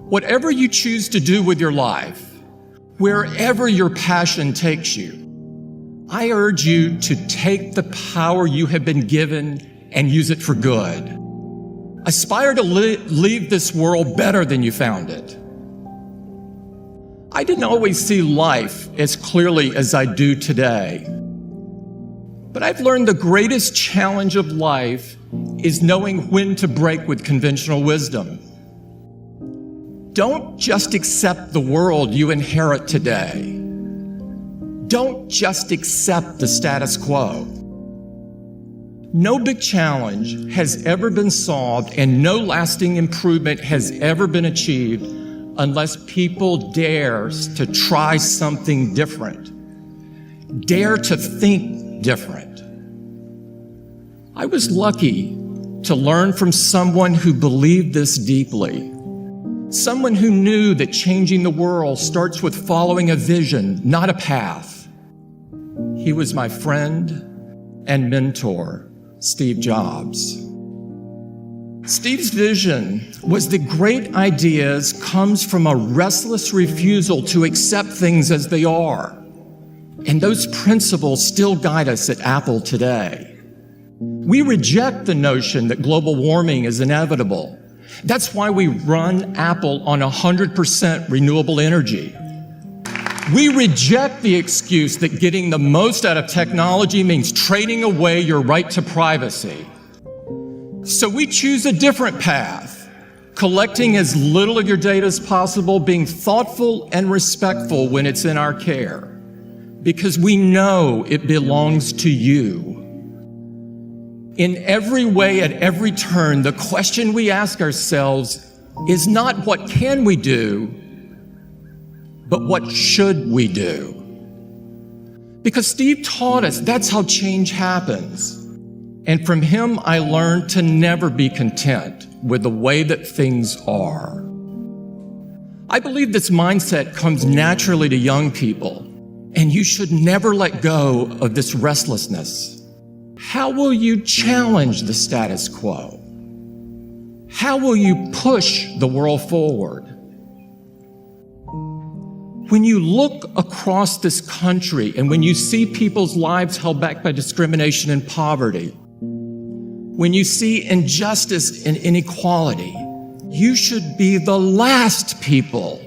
Whatever you choose to do with your life, wherever your passion takes you, I urge you to take the power you have been given and use it for good. Aspire to leave this world better than you found it. I didn't always see life as clearly as I do today, but I've learned the greatest challenge of life is knowing when to break with conventional wisdom. Don't just accept the world you inherit today. Don't just accept the status quo. No big challenge has ever been solved and no lasting improvement has ever been achieved unless people dare to try something different. Dare to think different. I was lucky to learn from someone who believed this deeply. Someone who knew that changing the world starts with following a vision, not a path. He was my friend and mentor, Steve Jobs. Steve's vision was that great ideas comes from a restless refusal to accept things as they are. And those principles still guide us at Apple today. We reject the notion that global warming is inevitable. That's why we run Apple on 100% renewable energy. We reject the excuse that getting the most out of technology means trading away your right to privacy. So we choose a different path, collecting as little of your data as possible, being thoughtful and respectful when it's in our care, because we know it belongs to you. In every way, at every turn, the question we ask ourselves is not what can we do, but what should we do? Because Steve taught us that's how change happens. And from him, I learned to never be content with the way that things are. I believe this mindset comes naturally to young people, and you should never let go of this restlessness. How will you challenge the status quo? How will you push the world forward? When you look across this country and when you see people's lives held back by discrimination and poverty, when you see injustice and inequality, you should be the last people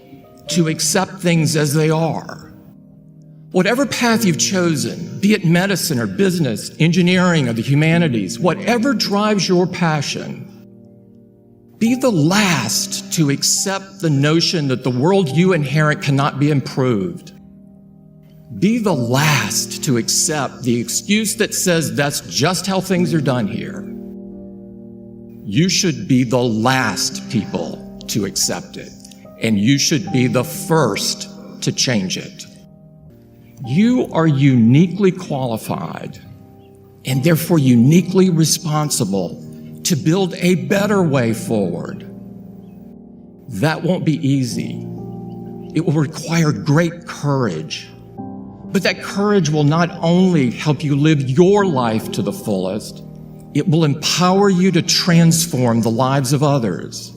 to accept things as they are. Whatever path you've chosen, be it medicine or business, engineering or the humanities, whatever drives your passion, be the last to accept the notion that the world you inherit cannot be improved. Be the last to accept the excuse that says that's just how things are done here. You should be the last people to accept it, and you should be the first to change it. You are uniquely qualified and therefore uniquely responsible to build a better way forward. That won't be easy. It will require great courage. But that courage will not only help you live your life to the fullest, it will empower you to transform the lives of others.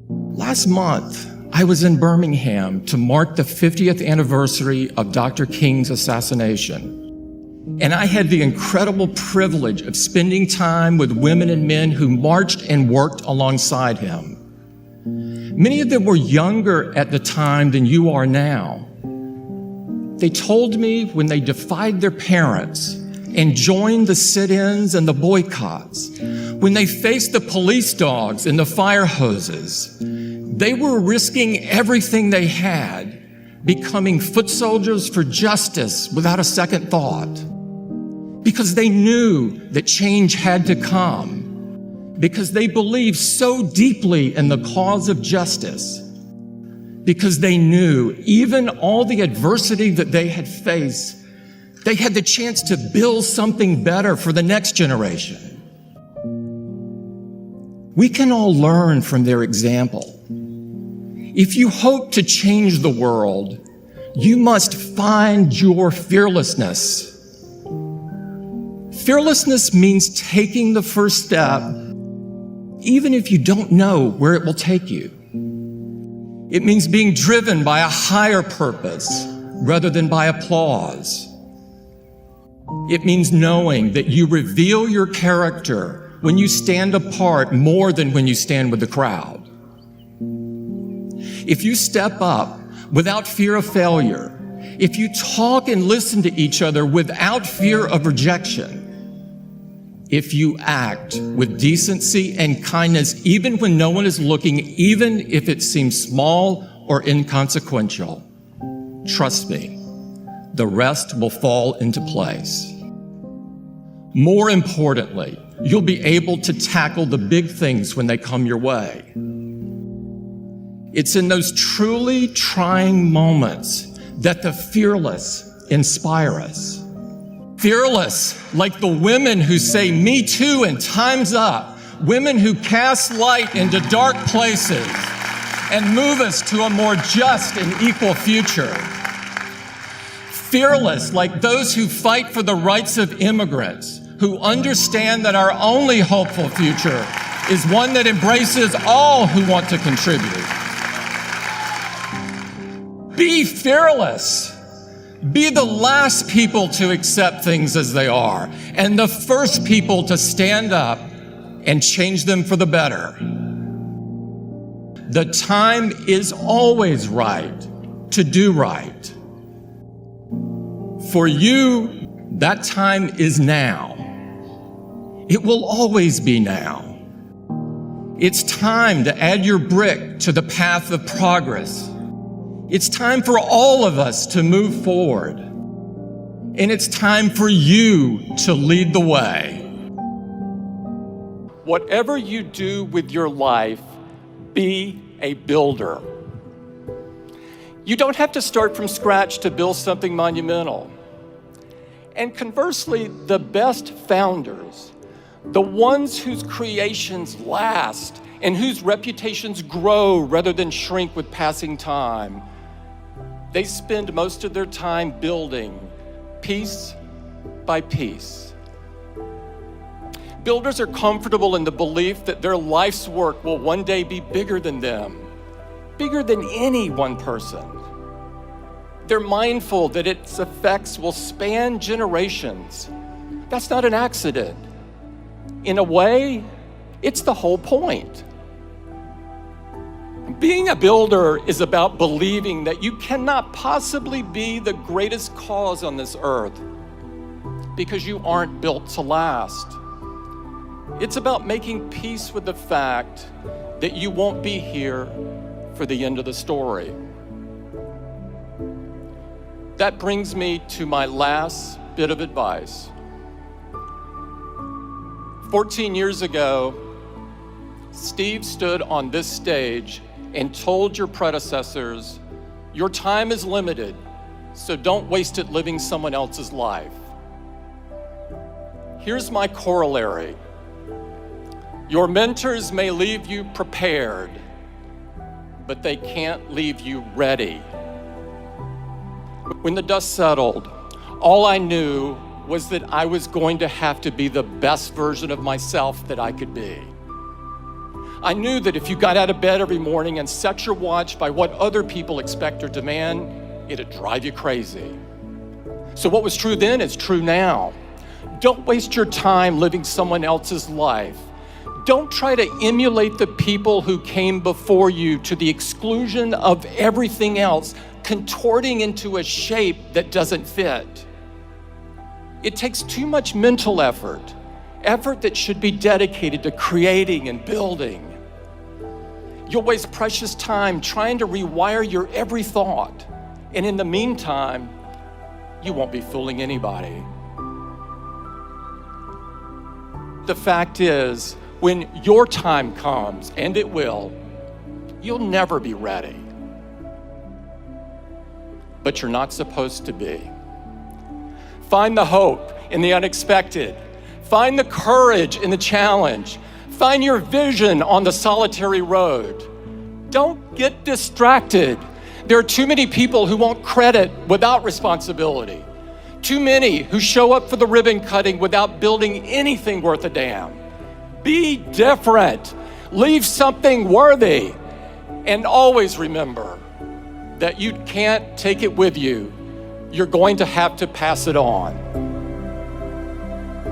Last month, I was in Birmingham to mark the 50th anniversary of Dr. King's assassination. And I had the incredible privilege of spending time with women and men who marched and worked alongside him. Many of them were younger at the time than you are now. They told me when they defied their parents and joined the sit-ins and the boycotts, when they faced the police dogs and the fire hoses, they were risking everything they had, becoming foot soldiers for justice without a second thought. Because they knew that change had to come. Because they believed so deeply in the cause of justice. Because they knew even all the adversity that they had faced, they had the chance to build something better for the next generation. We can all learn from their example. If you hope to change the world, you must find your fearlessness. Fearlessness means taking the first step even if you don't know where it will take you. It means being driven by a higher purpose rather than by applause. It means knowing that you reveal your character when you stand apart more than when you stand with the crowd. If you step up without fear of failure, if you talk and listen to each other without fear of rejection, if you act with decency and kindness even when no one is looking, even if it seems small or inconsequential, trust me, the rest will fall into place. More importantly, you'll be able to tackle the big things when they come your way. It's in those truly trying moments that the fearless inspire us. Fearless, like the women who say, "Me too," and "Time's up." Women who cast light into dark places and move us to a more just and equal future. Fearless, like those who fight for the rights of immigrants, who understand that our only hopeful future is one that embraces all who want to contribute. Be fearless. Be the last people to accept things as they are, and the first people to stand up and change them for the better. The time is always right to do right. For you, that time is now. It will always be now. It's time to add your brick to the path of progress. It's time for all of us to move forward. And it's time for you to lead the way. Whatever you do with your life, be a builder. You don't have to start from scratch to build something monumental. And conversely, the best founders, the ones whose creations last and whose reputations grow rather than shrink with passing time, they spend most of their time building piece by piece. Builders are comfortable in the belief that their life's work will one day be bigger than them, bigger than any one person. They're mindful that its effects will span generations. That's not an accident. In a way, it's the whole point. Being a builder is about believing that you cannot possibly be the greatest cause on this earth because you aren't built to last. It's about making peace with the fact that you won't be here for the end of the story. That brings me to my last bit of advice. 14 years ago, Steve stood on this stage and told your predecessors, your time is limited, so don't waste it living someone else's life. Here's my corollary. Your mentors may leave you prepared, but they can't leave you ready. When the dust settled, all I knew was that I was going to have to be the best version of myself that I could be. I knew that if you got out of bed every morning and set your watch by what other people expect or demand, it'd drive you crazy. So what was true then is true now. Don't waste your time living someone else's life. Don't try to emulate the people who came before you to the exclusion of everything else, contorting into a shape that doesn't fit. It takes too much mental effort that should be dedicated to creating and building. You'll waste precious time trying to rewire your every thought, and in the meantime, you won't be fooling anybody. The fact is, when your time comes, and it will, you'll never be ready. But you're not supposed to be. Find the hope in the unexpected. Find the courage in the challenge. Find your vision on the solitary road. Don't get distracted. There are too many people who want credit without responsibility. Too many who show up for the ribbon cutting without building anything worth a damn. Be different. Leave something worthy. And always remember that you can't take it with you. You're going to have to pass it on.